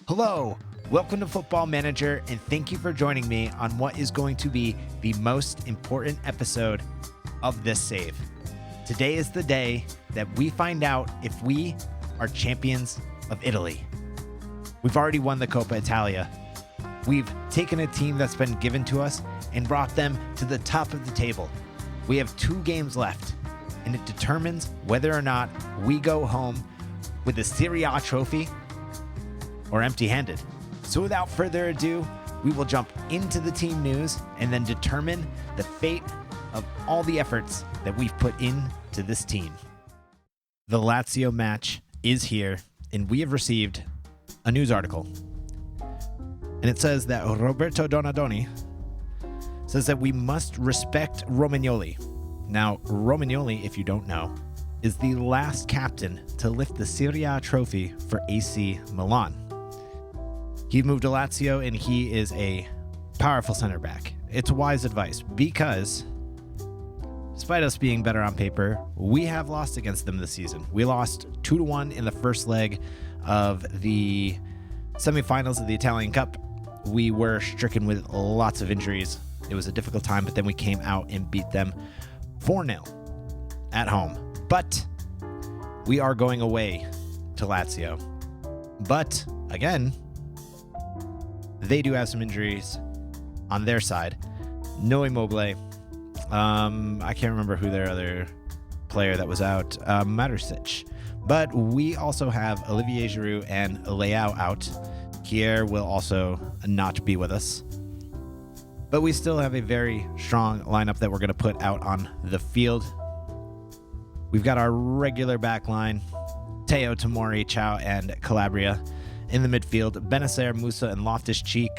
Hello, welcome to Football Manager, and thank you for joining me on what is going to be the most important episode of this save. Today is the day that we find out if we are champions of Italy. We've already won the Coppa Italia. We've taken a team that's been given to us and brought them to the top of the table. We have 2 games left, and it determines whether or not we go home with the Serie A trophy or empty-handed. So without further ado, we will jump into the team news and then determine the fate of all the efforts that we've put into this team. The Lazio match is here, and we have received a news article. And it says that Roberto Donadoni says that we must respect Romagnoli. Now, Romagnoli, if you don't know, is the last captain to lift the Serie A trophy for AC Milan. He moved to Lazio, and he is a powerful center back. It's wise advice because, despite us being better on paper, we have lost against them this season. We lost 2-1 in the first leg of the semifinals of the Italian Cup. We were stricken with lots of injuries. It was a difficult time, but then we came out and beat them 4-0 at home. But we are going away to Lazio. But, again, they do have some injuries on their side. No Immobile. I can't remember who their other player that was out. Marusic. But we also have Olivier Giroud and Leao out. Kier will also not be with us. But we still have a very strong lineup that we're going to put out on the field. We've got our regular back line, Teo, Tomori, Chow, and Calabria. In the midfield, Benacer, Musa, and Loftus-Cheek.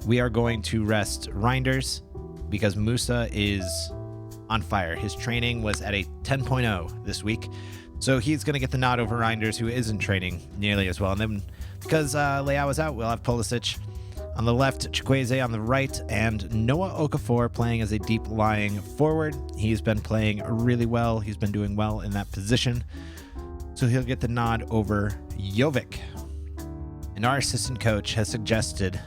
We are going to rest Reinders because Musa is on fire. His training was at a 10.0 this week. So he's going to get the nod over Reinders, who isn't training nearly as well. And then because Leao is out, we'll have Pulisic on the left, Chukwueze on the right, and Noah Okafor playing as a deep lying forward. He's been playing really well. He's been doing well in that position. So he'll get the nod over Jovic. And our assistant coach has suggested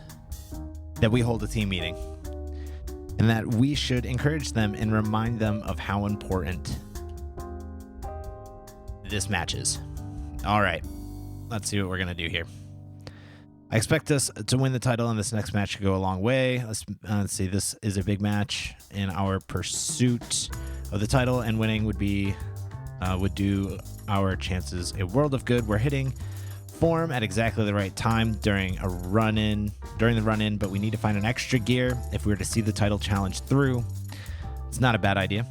that we hold a team meeting and that we should encourage them and remind them of how important this match is. All right, let's see what we're going to do here. I expect us to win the title, and this next match should go a long way. Let's see. This is a big match in our pursuit of the title, and winning would do our chances a world of good. We're hitting form at exactly the right time during the run-in, but we need to find an extra gear if we were to see the title challenge through. It's not a bad idea.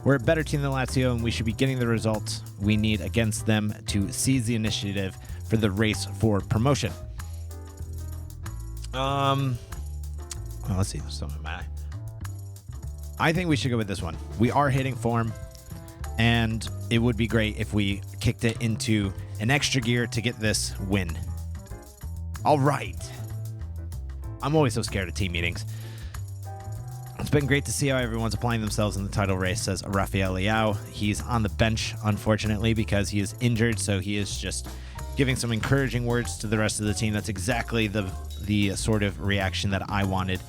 We're a better team than Lazio, and we should be getting the results we need against them to seize the initiative for the race for promotion. Let's see. I think we should go with this one. We are hitting form, and it would be great if we kicked it into an extra gear to get this win. All right. I'm always so scared of team meetings. It's been great to see how everyone's applying themselves in the title race, says Rafael Leao. He's on the bench, unfortunately, because he is injured, so he is just giving some encouraging words to the rest of the team. That's exactly the sort of reaction that I wanted.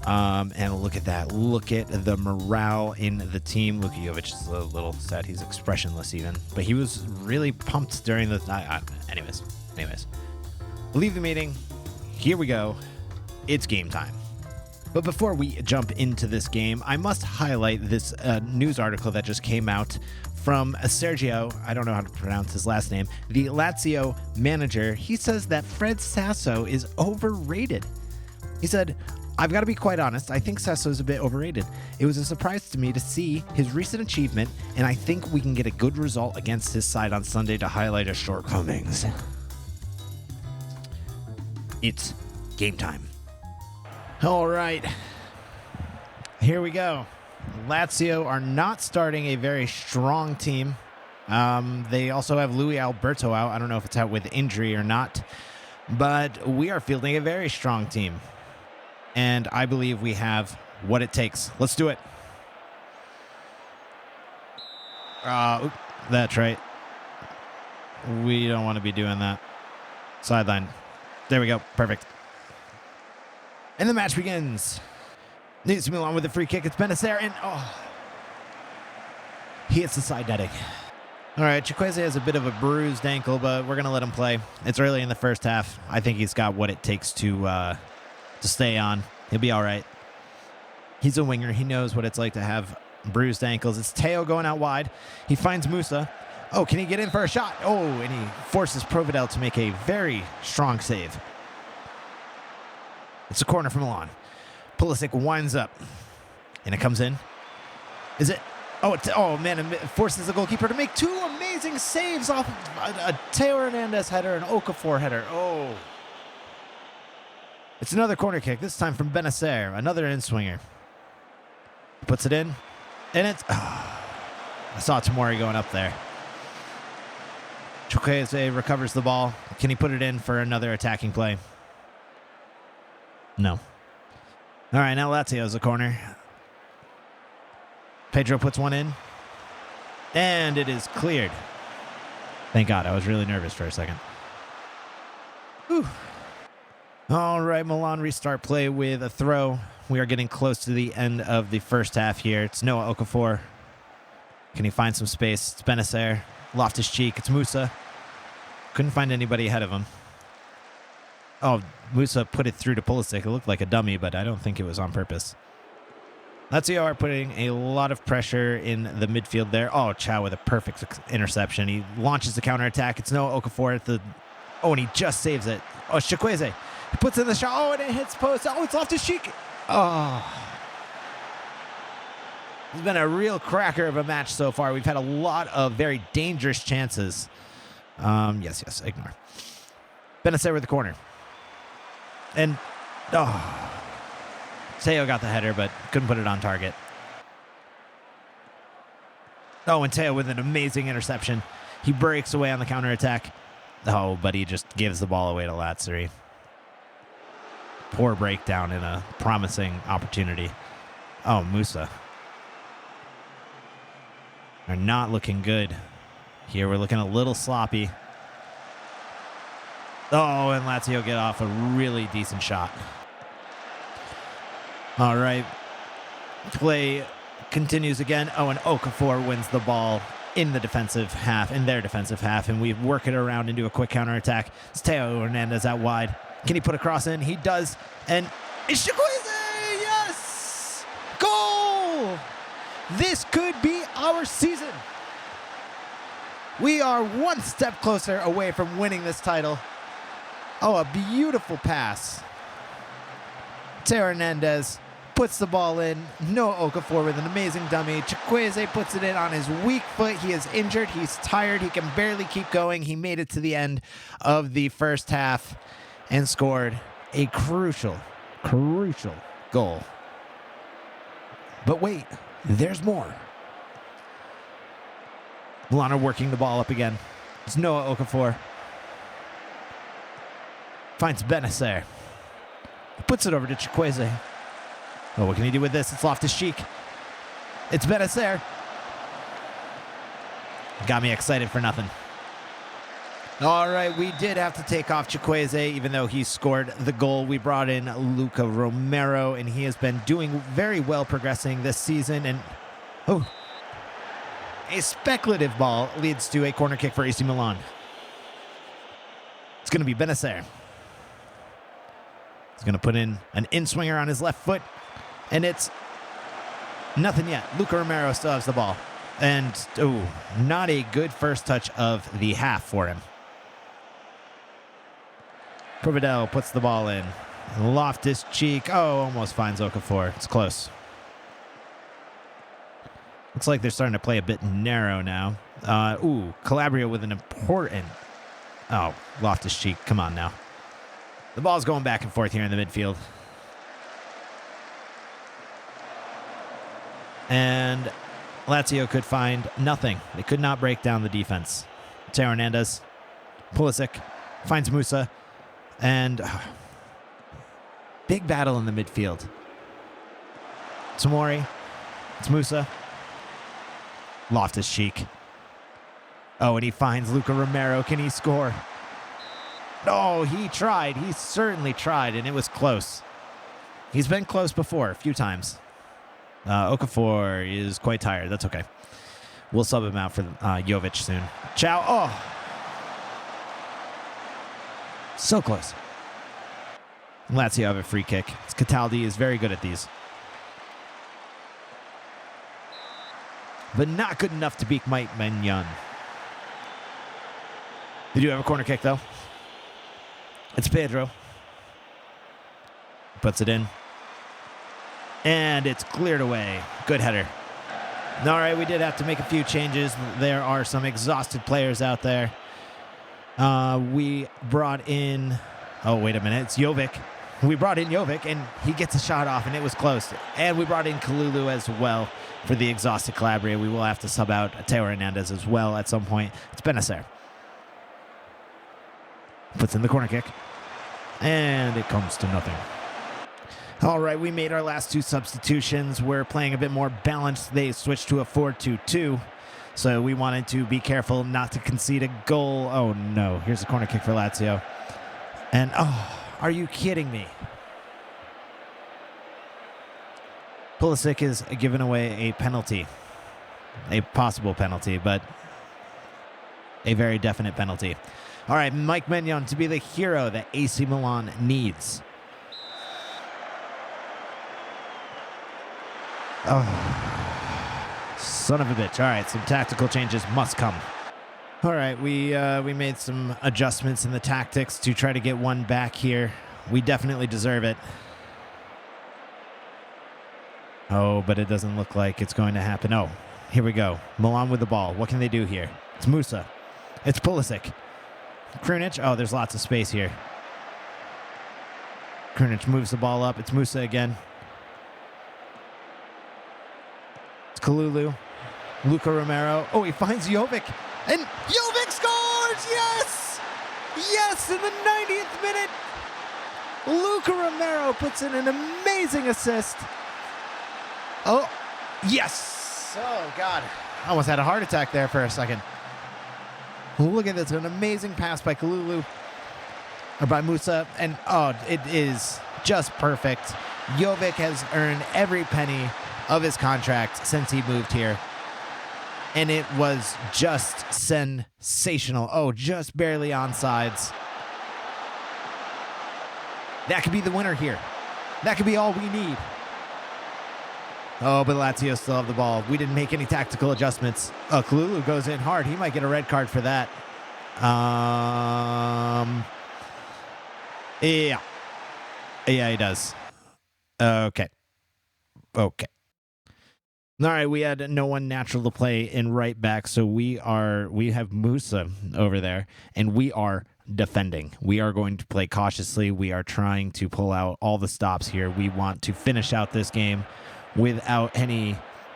And look at that. Look at the morale in the team. Luka Jovic is a little sad. He's expressionless even. But he was really pumped during the... Anyways. We'll leave the meeting. Here we go. It's game time. But before we jump into this game, I must highlight this news article that just came out from Sergio, I don't know how to pronounce his last name, the Lazio manager. He says that Fred Sasso is overrated. He said, I've got to be quite honest, I think Sasso is a bit overrated. It was a surprise to me to see his recent achievement, and I think we can get a good result against his side on Sunday to highlight his shortcomings. It's game time. All right, here we go. Lazio are not starting a very strong team. They also have Luis Alberto out. I don't know if it's out with injury or not, but we are fielding a very strong team. And I believe we have what it takes. Let's do it. That's right. We don't want to be doing that. Sideline. There we go. Perfect. And the match begins. AC Milan with a free kick. It's Benacer, and he hits the side netting. All right, Chukwueze has a bit of a bruised ankle, but we're going to let him play. It's early in the first half. I think he's got what it takes to stay on. He'll be all right. He's a winger. He knows what it's like to have bruised ankles. It's Teo going out wide. He finds Musa. Oh, can he get in for a shot? Oh, and he forces Providel to make a very strong save. It's a corner from Milan. Pulisic winds up, and it comes in. Is it? Oh, man, it forces the goalkeeper to make two amazing saves off a Teo Hernandez header and Okafor header. Oh. It's another corner kick, this time from Benacer, another in-swinger. Puts it in, and it's... I saw Tomori going up there. Chukwueze recovers the ball. Can he put it in for another attacking play? No. All right, now Lazio's a corner. Pedro puts one in, and it is cleared. Thank God, I was really nervous for a second. Whew. All right, Milan restart play with a throw. We are getting close to the end of the first half here. It's Noah Okafor. Can he find some space? It's Benacer. Loftus-Cheek. It's Musa. Couldn't find anybody ahead of him. Oh, Musa put it through to Pulisic. It looked like a dummy, but I don't think it was on purpose. Lazio are putting a lot of pressure in the midfield there. Oh, Chow with a perfect interception. He launches the counterattack. It's Noah Okafor at the... Oh, and he just saves it. Oh, Chukwueze. He puts in the shot. Oh, and it hits post. Oh, it's Loftus-Cheek. Oh. It's been a real cracker of a match so far. We've had a lot of very dangerous chances. Yes, ignore. Benacer with the corner. And, Teo got the header, but couldn't put it on target. Oh, and Teo with an amazing interception. He breaks away on the counterattack. Oh, but he just gives the ball away to Lazzari. Poor breakdown in a promising opportunity. Oh, Musa. Are not looking good. Here we're looking a little sloppy. Oh, and Lazio get off a really decent shot. All right. Play continues again. Oh, and Okafor wins the ball in their defensive half, and we work it around into a quick counterattack. It's Teo Hernandez out wide. Can he put a cross in? He does. And it's Chukwueze! Yes! Goal! This could be our season. We are one step closer away from winning this title. Oh, a beautiful pass. Teo Hernandez puts the ball in. Noah Okafor with an amazing dummy. Chukwueze puts it in on his weak foot. He is injured. He's tired. He can barely keep going. He made it to the end of the first half and scored a crucial goal. But wait, there's more. Milan are working the ball up again. It's Noah Okafor. Finds Benacer. Puts it over to Chukwueze. Oh, what can he do with this? It's Loftus-Cheek. It's Benacer. Got me excited for nothing. All right, we did have to take off Chukwueze, even though he scored the goal. We brought in Luca Romero, and he has been doing very well progressing this season. And, a speculative ball leads to a corner kick for AC Milan. It's going to be Benacer. He's going to put in an in-swinger on his left foot, and it's nothing yet. Luca Romero still has the ball. And, not a good first touch of the half for him. Providel puts the ball in. Loftus-Cheek, almost finds Okafor. It's close. Looks like they're starting to play a bit narrow now. Calabria with an important... Oh, Loftus-Cheek, come on now. The ball's going back and forth here in the midfield. And Lazio could find nothing. They could not break down the defense. Teo Hernandez, Pulisic, finds Musa, and big battle in the midfield. Tomori, it's Musa, Loftus-Cheek. Oh, and he finds Luca Romero. Can he score? Oh, he tried. He certainly tried, and it was close. He's been close before a few times. Okafor is quite tired. That's okay. We'll sub him out for Jovic soon. Ciao. Oh. So close. Lazio have a free kick. Cataldi is very good at these. But not good enough to beat Mike Mignon. They do have a corner kick, though. It's Pedro. Puts it in. And it's cleared away. Good header. All right, we did have to make a few changes. There are some exhausted players out there. We brought in... Oh, wait a minute. It's Jovic. We brought in Jovic, and he gets a shot off, and it was close. And we brought in Kalulu as well for the exhausted Calabria. We will have to sub out Teo Hernandez as well at some point. It's Benacer. Puts in the corner kick. And it comes to nothing. All right, we made our last two substitutions. We're playing a bit more balanced. They switched to a 4-2-2. So we wanted to be careful not to concede a goal. Oh, no. Here's a corner kick for Lazio. And, oh, are you kidding me? Pulisic is giving away a penalty. A possible penalty, but a very definite penalty. All right, Mike Mignon to be the hero that AC Milan needs. Oh, son of a bitch. All right, some tactical changes must come. All right, we made some adjustments in the tactics to try to get one back here. We definitely deserve it. Oh, but it doesn't look like it's going to happen. Oh, here we go. Milan with the ball. What can they do here? It's Musa. It's Pulisic. Krunic. Oh, there's lots of space here. Krunic moves the ball up. It's Musa again. It's Kalulu. Luca Romero. Oh, he finds Jovic. And Jovic scores! Yes! Yes, in the 90th minute. Luca Romero puts in an amazing assist. Oh, yes! Oh, God. I almost had a heart attack there for a second. Look at this, an amazing pass by Kalulu, or by Musa, and oh, it is just perfect. Jovic has earned every penny of his contract since he moved here, and it was just sensational. Oh, just barely onside. That could be the winner here. That could be all we need. Oh, but Lazio still have the ball. We didn't make any tactical adjustments. Oh, Kalulu goes in hard. He might get a red card for that. Yeah, he does. Okay. All right, we had no one natural to play in right back, so we have Musa over there, and we are defending. We are going to play cautiously. We are trying to pull out all the stops here. We want to finish out this game without any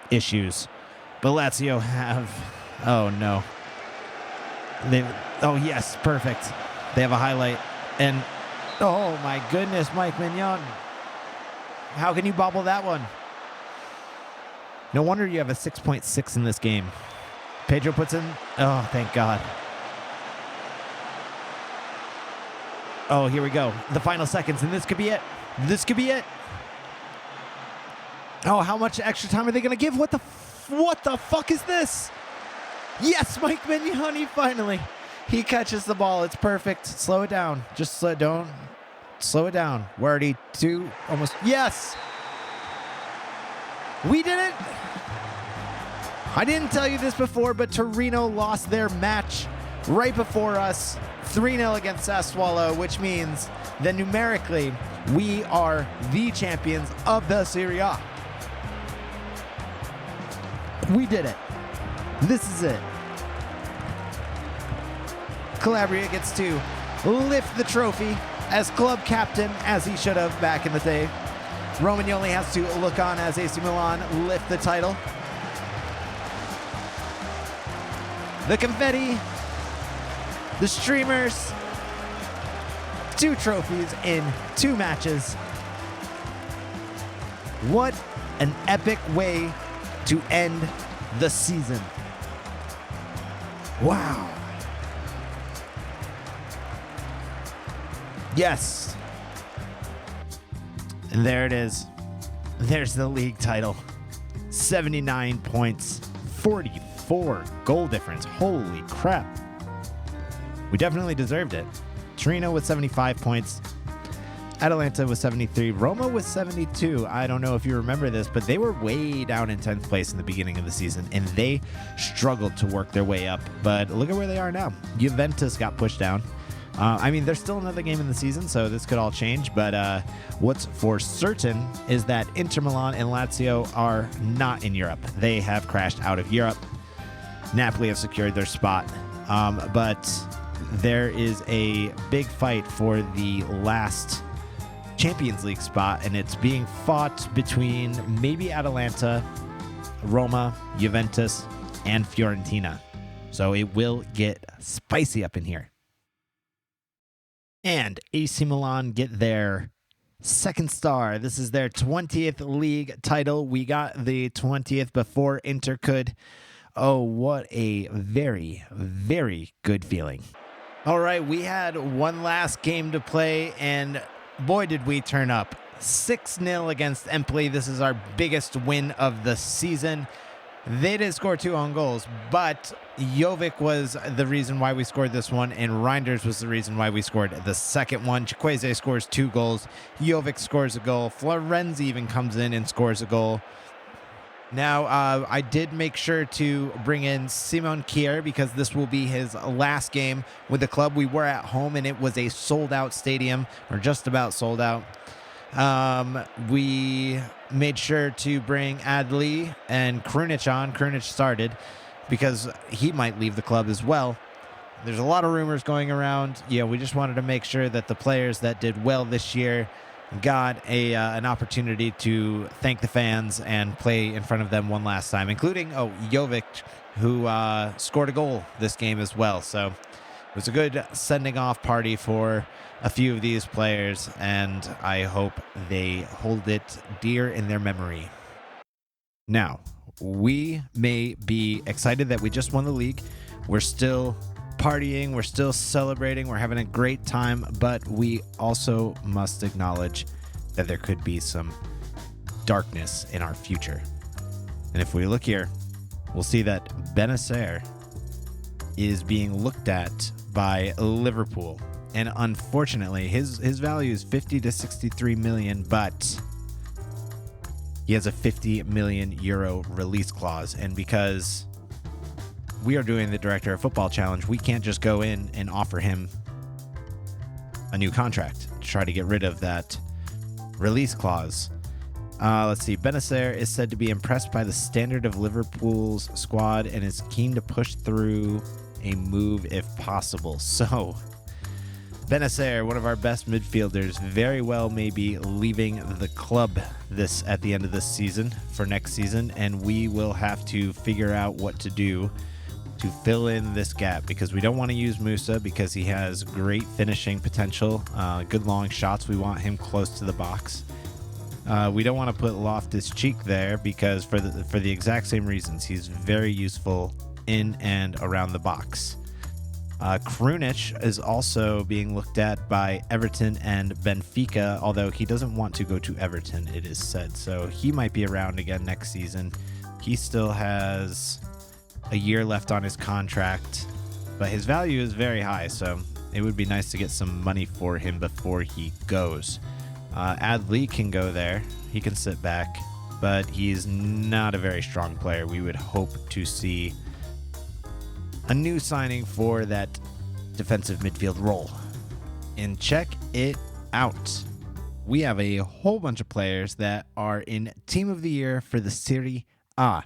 issues. But Lazio have... Oh, no. Oh, yes, perfect. They have a highlight. And, oh, my goodness, Mike Mignon. How can you bobble that one? No wonder you have a 6.6 in this game. Pedro puts in... Oh, thank God. Oh, here we go. The final seconds, and this could be it. This could be it. Oh, how much extra time are they going to give? What the fuck is this? Yes, Mike Mignon, finally. He catches the ball. It's perfect. Slow it down. Just don't slow it down. We're already almost. Yes. We did it. I didn't tell you this before, but Torino lost their match right before us. 3-0 against Sassuolo, which means that numerically we are the champions of the Serie A. We did it. This is it. Calabria gets to lift the trophy as club captain, as he should have back in the day. Romagnoli has to look on as AC Milan lift the title. The confetti, the streamers, 2 trophies in 2 matches. What an epic way to end the season. Wow. Yes. And there it is. There's the league title. 79 points, 44 goal difference. Holy crap. We definitely deserved it. Torino with 75 points. Atalanta with 73. Roma with 72. I don't know if you remember this, but they were way down in 10th place in the beginning of the season, and they struggled to work their way up. But look at where they are now. Juventus got pushed down. There's still another game in the season, so this could all change. But what's for certain is that Inter Milan and Lazio are not in Europe. They have crashed out of Europe. Napoli have secured their spot. But there is a big fight for the last Champions League spot, and it's being fought between maybe Atalanta, Roma, Juventus, and Fiorentina. So it will get spicy up in here. And AC Milan get their second star. This is their 20th league title. We got the 20th before Inter could. Oh, what a very, very good feeling. All right, we had one last game to play, and boy, did we turn up. 6-0 against Empoli. This is our biggest win of the season. They didn't score 2 own goals, but Jovic was the reason why we scored this one, and Reinders was the reason why we scored the second one. Chiquese scores 2 goals. Jovic scores a goal. Florenzi even comes in and scores a goal. Now, I did make sure to bring in Simon Kjaer because this will be his last game with the club. We were at home, and it was a sold-out stadium, or just about sold out. We made sure to bring Adli and Krunic on. Krunic started because he might leave the club as well. There's a lot of rumors going around. We just wanted to make sure that the players that did well this year got an opportunity to thank the fans and play in front of them one last time, including Jovic, who scored a goal this game as well. So it was a good sending off party for a few of these players, and I hope they hold it dear in their memory. Now, we may be excited that we just won the league. We're still partying, we're still celebrating, we're having a great time, but we also must acknowledge that there could be some darkness in our future. And if we look here, we'll see that Benacer is being looked at by Liverpool. And unfortunately, his value is 50 to 63 million, but he has a 50 million euro release clause. And because we are doing the Director of Football Challenge, we can't just go in and offer him a new contract to try to get rid of that release clause. Let's see. Benacer is said to be impressed by the standard of Liverpool's squad and is keen to push through a move if possible. So Benacer, one of our best midfielders, very well may be leaving the club at the end of this season for next season, and we will have to figure out what to do to fill in this gap, because we don't want to use Musa because he has great finishing potential, good long shots. We want him close to the box. We don't want to put Loftus-Cheek there because for the exact same reasons. He's very useful in and around the box. Krunic is also being looked at by Everton and Benfica, although he doesn't want to go to Everton, it is said. So he might be around again next season. He still has a year left on his contract, but his value is very high, so it would be nice to get some money for him before he goes. Adli can go there. He can sit back, but he's not a very strong player. We would hope to see a new signing for that defensive midfield role. And check it out. We have a whole bunch of players that are in Team of the Year for the Serie A.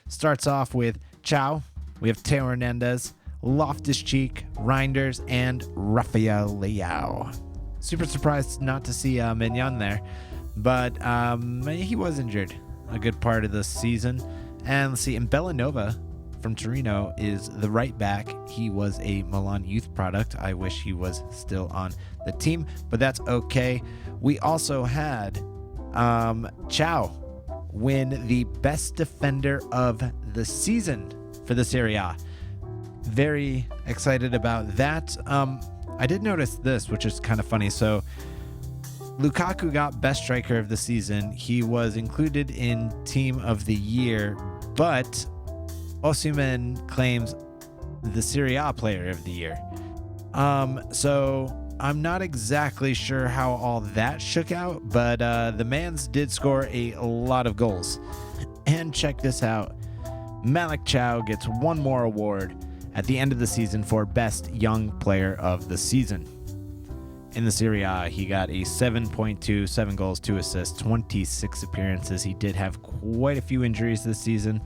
Starts off with Chow. We have Teo Hernandez, Loftus-Cheek, Reinders, and Rafael Leao. Super surprised not to see Mignon there, but he was injured a good part of the season. And let's see, and Bellanova from Torino is the right back. He was a Milan youth product. I wish he was still on the team, but that's okay. We also had Chow win the best defender of the season for the Serie A. Very excited about that. I did notice this, which is kind of funny. So Lukaku got best striker of the season. He was included in team of the year, but Osimhen claims the Serie A player of the year. So I'm not exactly sure how all that shook out, but the Mans did score a lot of goals. And check this out. Malik Chow gets one more award at the end of the season for Best Young Player of the Season. In the Serie A, he got a 7.2, 7 goals, 2 assists, 26 appearances. He did have quite a few injuries this season,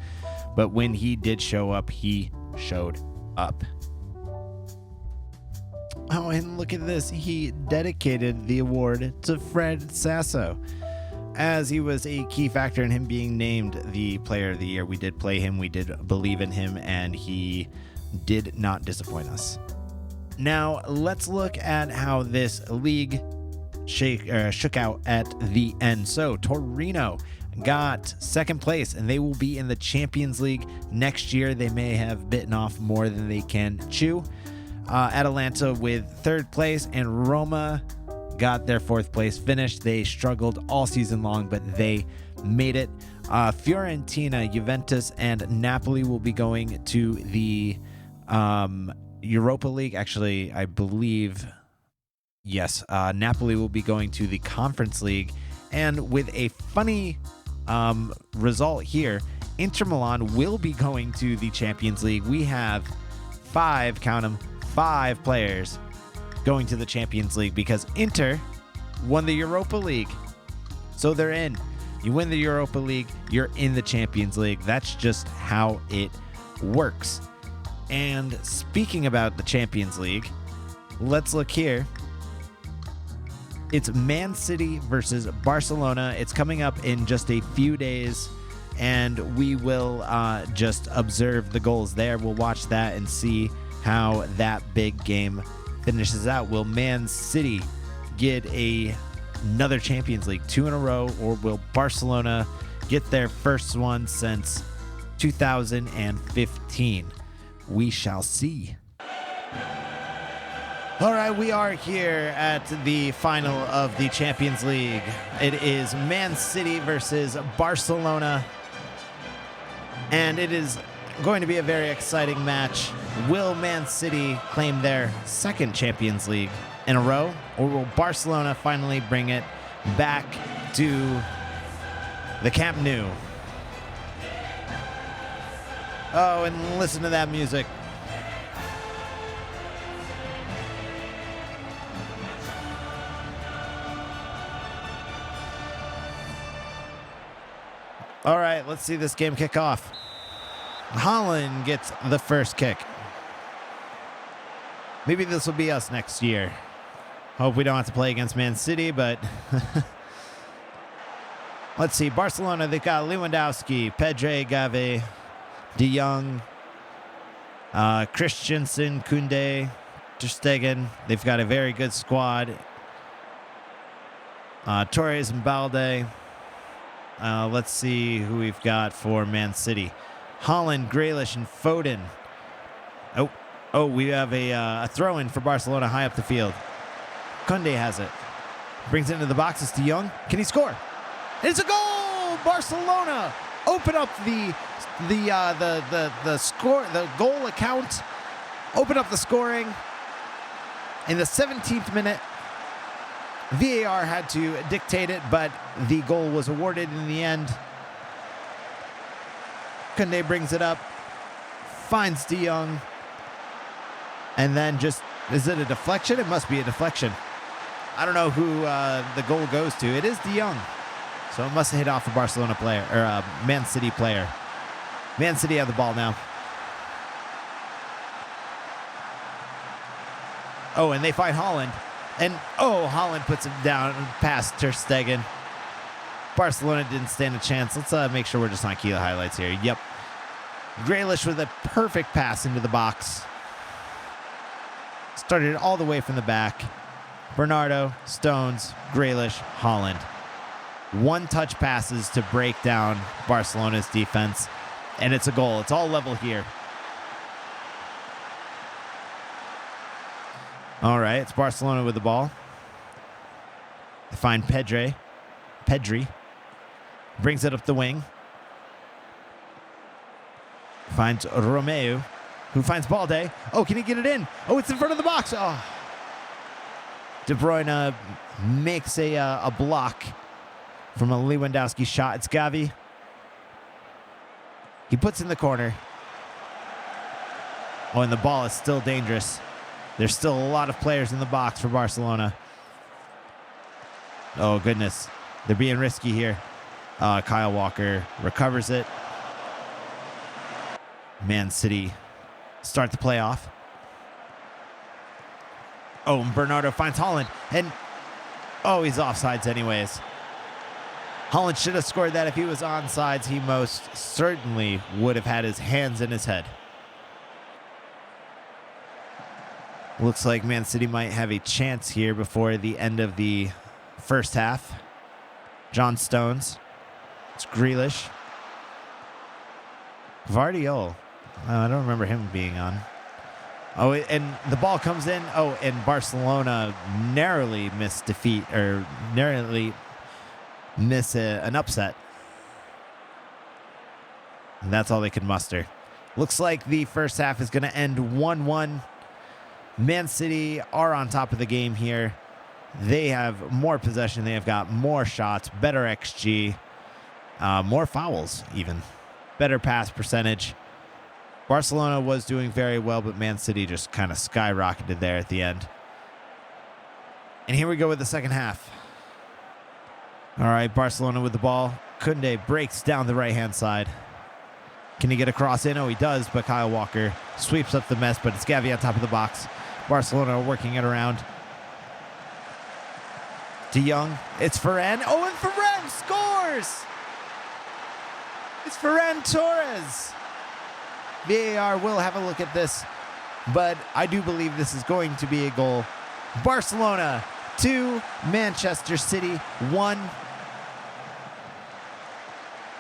but when he did show up, he showed up. Oh, and look at this. He dedicated the award to Fred Sasso, as he was a key factor in him being named the player of the year. We did play him, we did believe in him, and he did not disappoint us. Now, let's look at how this league shook out at the end. So, Torino got second place, and they will be in the Champions League next year. They may have bitten off more than they can chew. Atalanta with third place, and Roma got their fourth place finish. They struggled all season long, but they made it. Fiorentina, Juventus, and Napoli will be going to the Europa League. Actually, I believe, yes, Napoli will be going to the Conference League. And with a funny result here, Inter Milan will be going to the Champions League. We have five players going to the Champions League because Inter won the Europa League. So they're in. You win the Europa League, you're in the Champions League. That's just how it works. And speaking about the Champions League, let's look here. It's Man City versus Barcelona. It's coming up in just a few days, and we will just observe the goals there. We'll watch that and see how that big game finishes out. Will Man City get another Champions League 2 in a row, or will Barcelona get their first one since 2015? We shall see. All right, we are here at the final of the Champions League. It is Man City versus Barcelona, and it is going to be a very exciting match. Will Man City claim their second Champions League in a row, or will Barcelona finally bring it back to the Camp Nou? Oh, and listen to that music. All right, let's see this game kick off. Holland gets the first kick. Maybe this will be us next year. Hope we don't have to play against Man City, but let's see. Barcelona, they've got Lewandowski, Pedri, Gavi, De Jong, Christensen, Koundé, Ter Stegen. They've got a very good squad. Torres and Balde. Let's see who we've got for Man City. Holland, Grealish, and Foden. Oh, we have a throw-in for Barcelona high up the field. Koundé has it. Brings it into the box. It's De Jong. Can he score? It's a goal! Barcelona open up the score, the goal account. Open up the scoring in the 17th minute. VAR had to dictate it, but the goal was awarded in the end. Koundé brings it up, finds De Jong, and then just, is it a deflection? It must be a deflection. I don't know who the goal goes to. It is De Jong. So it must have hit off a Barcelona player, or a Man City player. Man City have the ball now. Oh, and they find Holland. And, Holland puts him down past Ter Stegen. Barcelona didn't stand a chance. Let's make sure we're just on key highlights here. Yep. Grealish with a perfect pass into the box. Started all the way from the back. Bernardo, Stones, Grealish, Holland. One-touch passes to break down Barcelona's defense. And it's a goal. It's all level here. All right, it's Barcelona with the ball. They find Pedri. Brings it up the wing. Finds Romeu, who finds Balde. Oh, can he get it in? Oh, it's in front of the box. Oh. De Bruyne makes a block from a Lewandowski shot. It's Gavi. He puts in the corner. Oh, and the ball is still dangerous. There's still a lot of players in the box for Barcelona. Oh, goodness. They're being risky here. Kyle Walker recovers it. Man City start the playoff. Oh, and Bernardo finds Holland. And, oh, he's offsides anyways. Holland should have scored that if he was onside. He most certainly would have had his hands in his head. Looks like Man City might have a chance here before the end of the first half. John Stones. It's Grealish. Vardiol. I don't remember him being on. Oh, and the ball comes in. Oh, and Barcelona narrowly miss defeat, or narrowly miss an upset. And that's all they could muster. Looks like the first half is going to end 1-1. Man City are on top of the game here. They have more possession. They have got more shots, better XG, more fouls even, better pass percentage. Barcelona was doing very well, but Man City just kind of skyrocketed there at the end. And here we go with the second half. All right, Barcelona with the ball. Koundé breaks down the right-hand side. Can he get a cross in? Oh, he does, but Kyle Walker sweeps up the mess, but it's Gavi on top of the box. Barcelona working it around. De Jong. It's Ferran. Oh, and Ferran scores! It's Ferran Torres. VAR will have a look at this, but I do believe this is going to be a goal. Barcelona 2, Manchester City 1.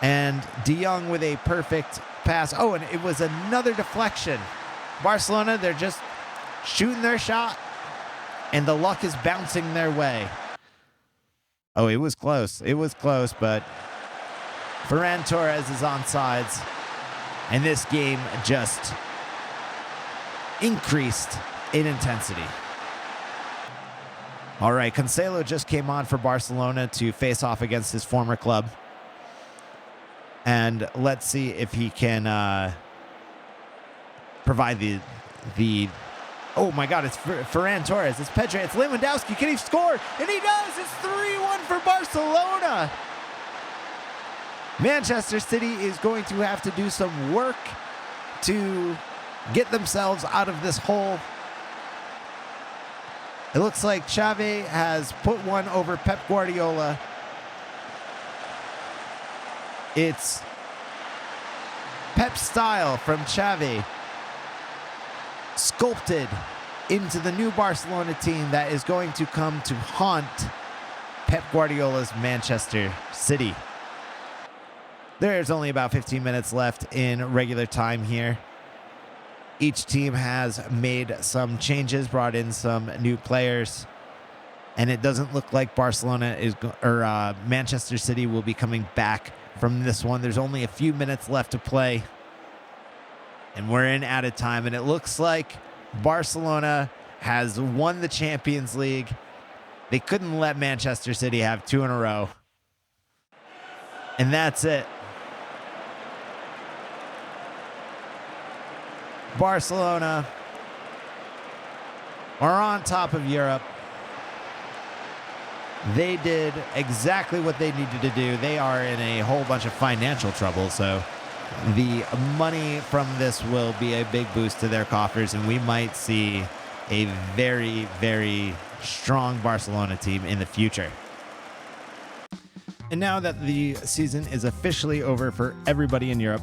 And De Jong with a perfect pass. Oh, and it was another deflection. Barcelona, they're just shooting their shot, and the luck is bouncing their way. Oh, it was close. It was close, but Ferran Torres is on sides. And this game just increased in intensity. All right, Cancelo just came on for Barcelona to face off against his former club. And let's see if he can provide the oh my God, it's Ferran Torres, it's Pedri, it's Lewandowski. Can he score? And he does. It's 3-1 for Barcelona. Manchester City is going to have to do some work to get themselves out of this hole. It looks like Xavi has put one over Pep Guardiola. It's Pep style from Xavi, sculpted into the new Barcelona team that is going to come to haunt Pep Guardiola's Manchester City. There's only about 15 minutes left in regular time here. Each team has made some changes, brought in some new players, and it doesn't look like Manchester City will be coming back from this one. There's only a few minutes left to play, and we're in added time, and it looks like Barcelona has won the Champions League. They couldn't let Manchester City have 2 in a row, and that's it. Barcelona are on top of Europe. They did exactly what they needed to do. They are in a whole bunch of financial trouble, so the money from this will be a big boost to their coffers, and we might see a very, very strong Barcelona team in the future. And now that the season is officially over for everybody in Europe,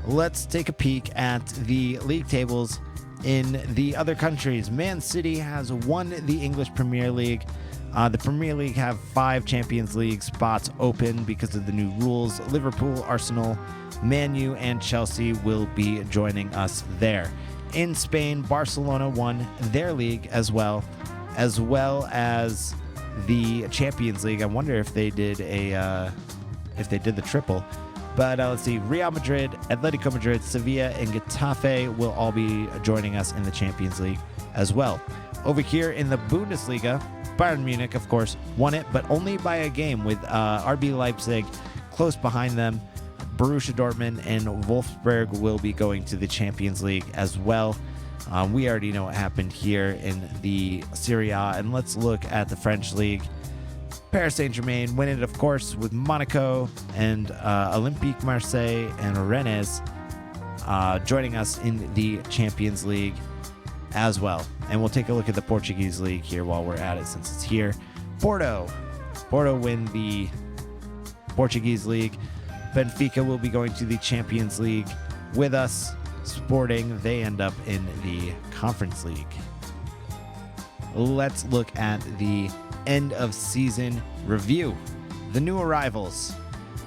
let's take a peek at the league tables in the other countries. Man City has won the English Premier League. The Premier League have 5 Champions League spots open because of the new rules. Liverpool, Arsenal, Man U, and Chelsea will be joining us there. In Spain, Barcelona won their league as well as the Champions League. I wonder if they did the triple. But let's see, Real Madrid, Atletico Madrid, Sevilla, and Getafe will all be joining us in the Champions League as well. Over here in the Bundesliga, Bayern Munich, of course, won it, but only by a game, with RB Leipzig close behind them. Borussia Dortmund and Wolfsburg will be going to the Champions League as well. We already know what happened here in the Serie A, and let's look at the French League. Paris Saint-Germain win it, of course, with Monaco and Olympique Marseille and Rennes joining us in the Champions League as well. And we'll take a look at the Portuguese league here while we're at it, since it's here. Porto win the Portuguese league. Benfica will be going to the Champions League with us. Sporting, they end up in the Conference League. Let's look at the end of season review. The new arrivals.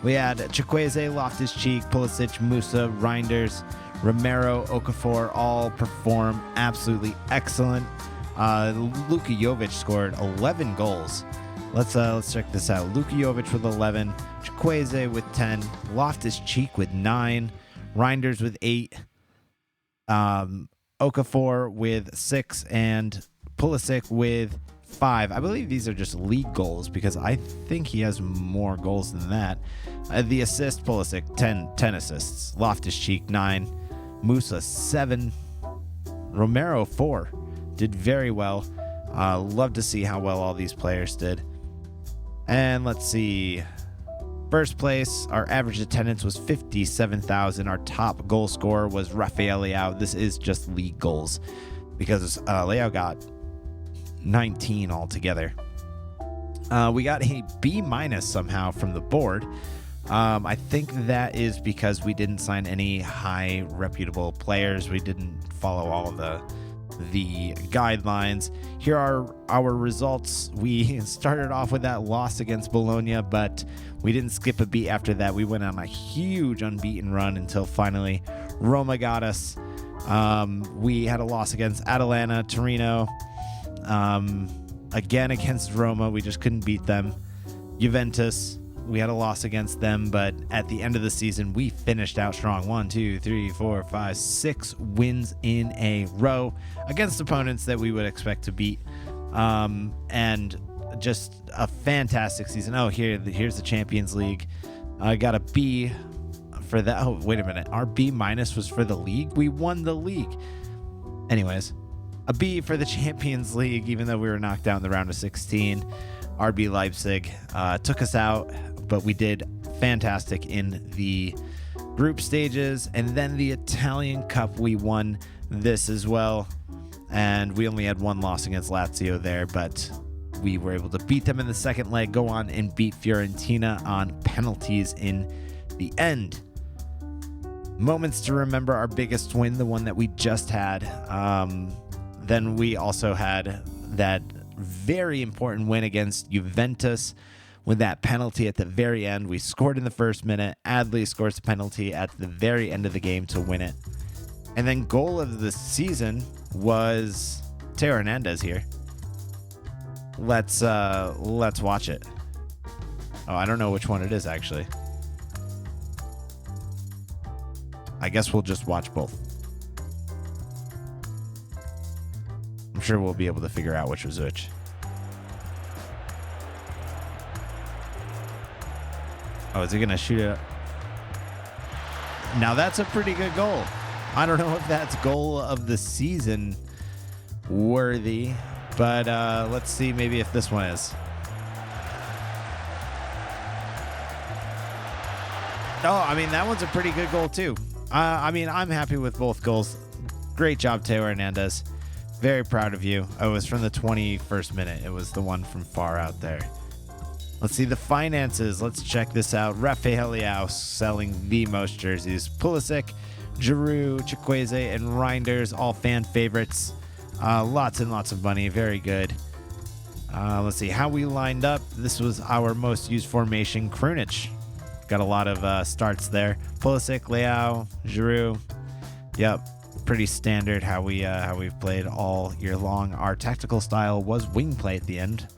We had Chukwueze, Loftus-Cheek, Pulisic, Musa, Reinders, Romero, Okafor all perform absolutely excellent. Luka Jovic scored 11 goals. Let's check this out. Luka Jovic with 11, Chukwueze with 10, Loftus-Cheek with 9, Reinders with 8, Okafor with 6, and Pulisic with 5. I believe these are just league goals, because I think he has more goals than that. The assist, Pulisic, 10 assists. Loftus-Cheek, 9. Musa, 7. Romero, 4. Did very well. Love to see how well all these players did. And let's see. First place, our average attendance was 57,000. Our top goal scorer was Rafael Leao. This is just league goals, because Leao got 19 altogether. We got a B- somehow from the board. I think that is because we didn't sign any high reputable players. We didn't follow all of the guidelines. Here are our results. We started off with that loss against Bologna, but we didn't skip a beat after that. We went on a huge unbeaten run until finally Roma got us. We had a loss against Atalanta, Torino, again against Roma. We just couldn't beat them. Juventus, we had a loss against them, but at the end of the season, we finished out strong. 1, 2, 3, 4, 5, 6 wins in a row against opponents that we would expect to beat. And just a fantastic season. Oh, here's the Champions League. I got a B for that. Oh, wait a minute. Our B- was for the league? We won the league. Anyways, a B for the Champions League, even though we were knocked out in the round of 16. RB Leipzig took us out, but we did fantastic in the group stages. And then the Italian Cup, we won this as well. And we only had one loss against Lazio there, but we were able to beat them in the second leg, go on and beat Fiorentina on penalties in the end. Moments to remember: our biggest win, the one that we just had. Then we also had that very important win against Juventus with that penalty at the very end. We scored in the first minute. Adley scores a penalty at the very end of the game to win it. And then goal of the season was Teo Hernandez here. Let's watch it. Oh, I don't know which one it is, actually. I guess we'll just watch both. I'm sure we'll be able to figure out which was which. Oh, is he going to shoot it? Now that's a pretty good goal. I don't know if that's goal of the season worthy, but let's see maybe if this one is. Oh, I mean, that one's a pretty good goal too. I mean, I'm happy with both goals. Great job, Teo Hernandez. Very proud of you. Oh, it was from the 21st minute. It was the one from far out there. Let's see the finances. Let's check this out. Rafael Leao selling the most jerseys. Pulisic, Giroud, Chukwueze, and Reinders, all fan favorites. Lots and lots of money. Very good. Let's see how we lined up. This was our most used formation. Krunic got a lot of starts there. Pulisic, Leao, Giroud. Yep. pretty standard how we've played all year long. Our tactical style was wing play at the end.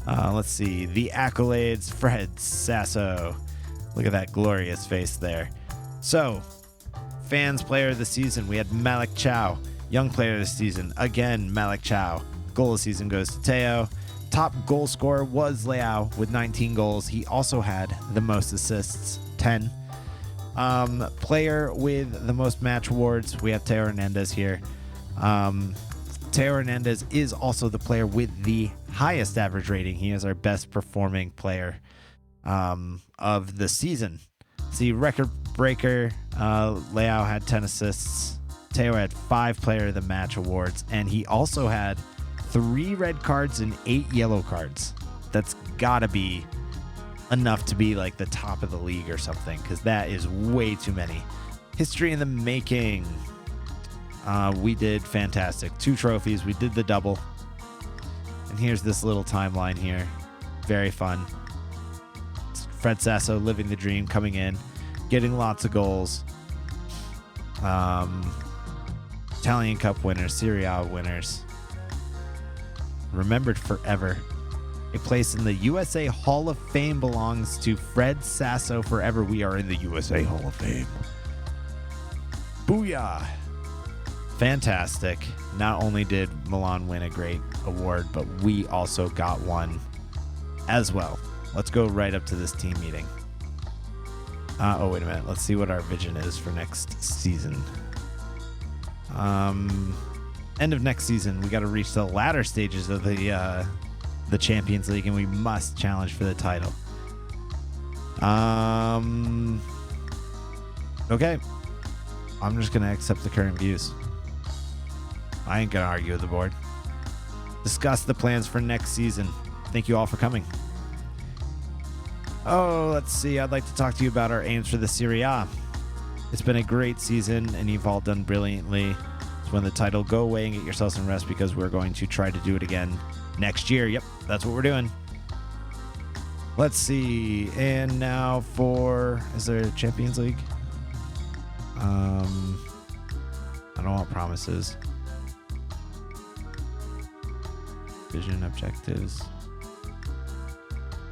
Let's see. The accolades, Fred Sasso. Look at that glorious face there. So, fans player of the season, we had Malik Chow. Young player of the season, again, Malik Chow. Goal of the season goes to Teo. Top goal scorer was Leao with 19 goals. He also had the most assists, 10. Player with the most match awards, we have Teo Hernandez here. Teo Hernandez is also the player with the highest average rating. He is our best performing player of the season. See, record breaker, Leao had 10 assists. Teo had 5 player of the match awards, and he also had 3 red cards and 8 yellow cards. That's gotta be enough to be like the top of the league or something, because that is way too many. History in the making. We did fantastic. 2 trophies. We did the double. And here's this little timeline here. Very fun. Fred Sasso living the dream, coming in, getting lots of goals. Italian Cup winners, Serie A winners. Remembered forever. A place in the USA Hall of Fame belongs to Fred Sasso forever. We are in the USA Hall of Fame. Booyah! Fantastic. Not only did Milan win a great award, but we also got one as well. Let's go right up to this team meeting. Oh, wait a minute. Let's see what our vision is for next season. End of next season, we got to reach the latter stages of the Champions League, and we must challenge for the title. Okay. I'm just going to accept the current views. I ain't going to argue with the board. Discuss the plans for next season. Thank you all for coming. Oh, let's see. I'd like to talk to you about our aims for the Serie A. It's been a great season, and you've all done brilliantly. To win the title, go away and get yourselves some rest, because we're going to try to do it again next year. Yep, that's what we're doing. Let's see. And now for... Is there a Champions League? I don't want promises. Vision objectives.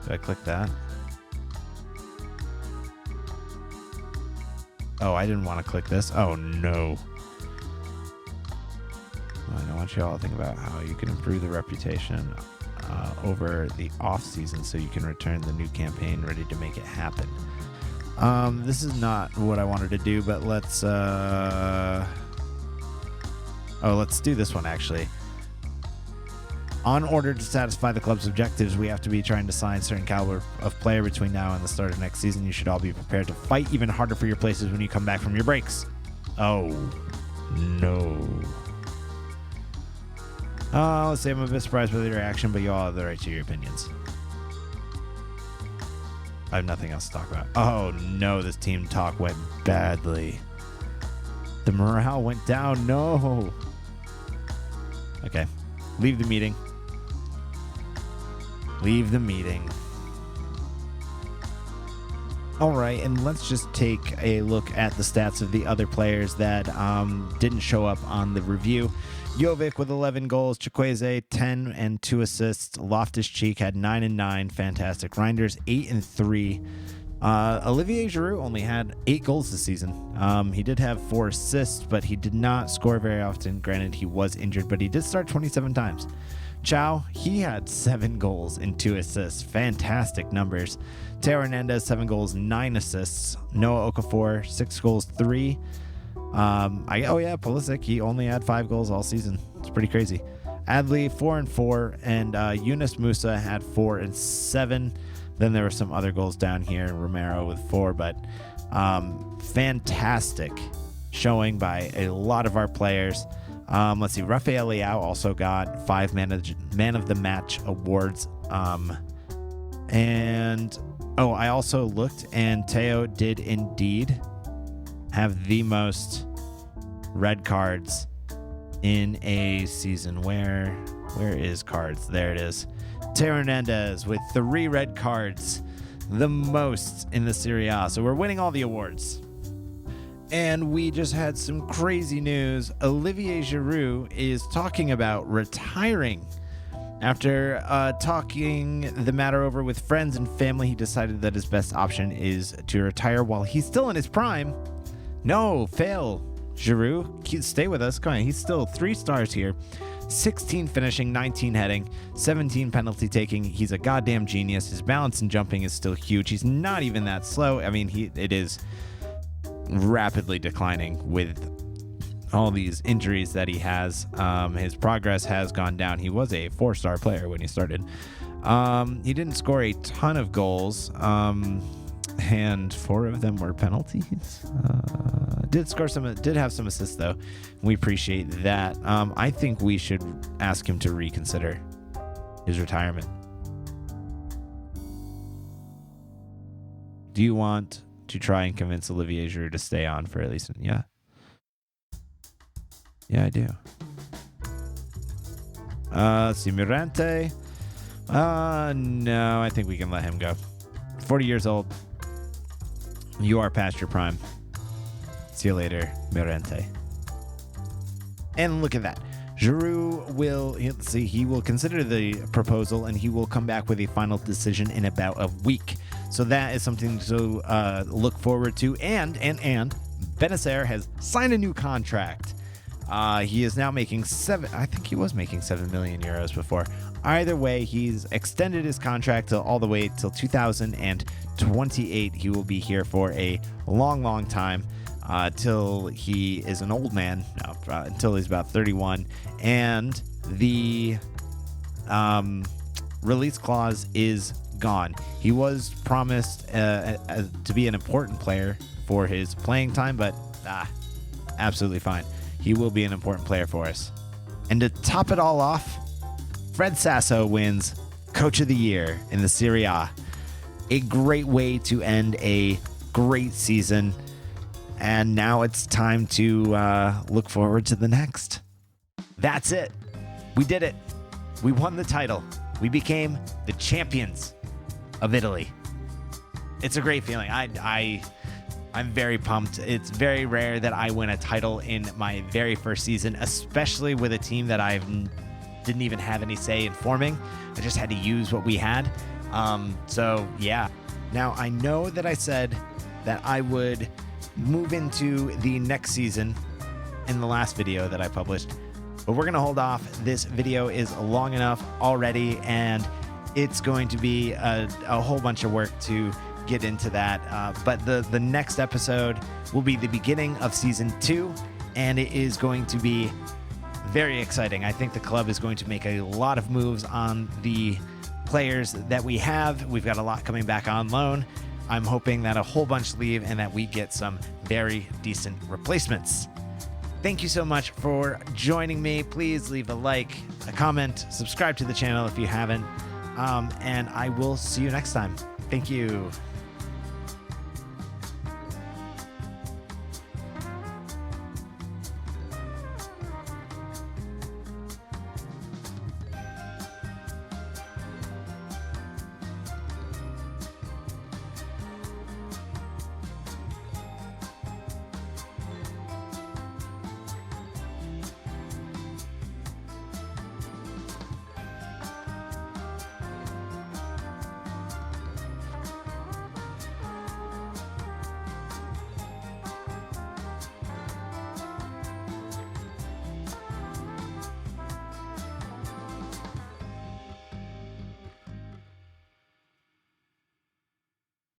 Do I click that? Oh, I didn't want to click this. Oh, no. I want you all to think about how you can improve the reputation over the off-season so you can return the new campaign ready to make it happen. This is not what I wanted to do, but let's do this one, actually. On order to satisfy the club's objectives, we have to be trying to sign certain caliber of player between now and the start of next season. You should all be prepared to fight even harder for your places when you come back from your breaks. Oh, no. Let's say I'm a bit surprised by the reaction, but you all have the right to your opinions. I have nothing else to talk about. Oh, no, this team talk went badly. The morale went down. No. Okay. Leave the meeting. Leave the meeting. All right, and let's just take a look at the stats of the other players that didn't show up on the review. Jovic with 11 goals, Chukwueze 10 and 2 assists, Loftus-Cheek had 9 and 9, fantastic. Reinders 8 and 3. Olivier Giroud only had 8 goals this season. He did have 4 assists, but he did not score very often. Granted, he was injured, but he did start 27 times. Chow, he had 7 goals and 2 assists. Fantastic numbers. Teo Hernandez, 7 goals, 9 assists. Noah Okafor, 6 goals, 3. Pulisic, he only had 5 goals all season. It's pretty crazy. Adli, 4 and 4, and Yunus Musa had 4 and 7. Then there were some other goals down here. Romero with 4, but fantastic showing by a lot of our players. Let's see. Rafael Leao also got 5 man of the match awards. I also looked, and Teo did indeed have the most red cards in a season. Where is cards? There it is. Teo Hernandez with 3 red cards, the most in the Serie A. So we're winning all the awards. And we just had some crazy news. Olivier Giroud is talking about retiring. After talking the matter over with friends and family, he decided that his best option is to retire while he's still in his prime. No, fail. Giroud, stay with us. Come on, he's still 3 stars here. 16 finishing, 19 heading, 17 penalty taking. He's a goddamn genius. His balance and jumping is still huge. He's not even that slow. I mean, it is rapidly declining with all these injuries that he has. His progress has gone down. He was a 4-star player when he started. He didn't score a ton of goals, and 4 of them were penalties. Did have some assists though. We appreciate that. I think we should ask him to reconsider his retirement. Do you want to try and convince Olivier Giroud to stay on for at least? Yeah, I do. Let's see, Mirante. No, I think we can let him go. 40 years old. You are past your prime. See you later, Mirante. And look at that. Giroud he will consider the proposal and he will come back with a final decision in about a week. So that is something to look forward to. And Benacer has signed a new contract. He is now making I think he was making 7 million euros before. Either way, he's extended his contract all the way till 2028. He will be here for a long time, till he is an old man. No, until he's about 31. And the release clause is gone. He was promised to be an important player for his playing time, but absolutely fine. He will be an important player for us. And to top it all off, Fred Sasso wins Coach of the Year in the Serie A. A great way to end a great season. And now it's time to look forward to the next. That's it. We did it. We won the title. We became the champions of Italy. It's a great feeling. I'm very pumped. It's very rare that I win a title in my very first season, especially with a team that I didn't even have any say in forming. I just had to use what we had. So yeah. Now I know that I said that I would move into the next season in the last video that I published, but we're gonna hold off. This video is long enough already, and it's going to be a whole bunch of work to get into that. But the next episode will be the beginning of season 2, and it is going to be very exciting. I think the club is going to make a lot of moves on the players that we have. We've got a lot coming back on loan. I'm hoping that a whole bunch leave and that we get some very decent replacements. Thank you so much for joining me. Please leave a like, a comment, subscribe to the channel if you haven't, and I will see you next time. Thank you.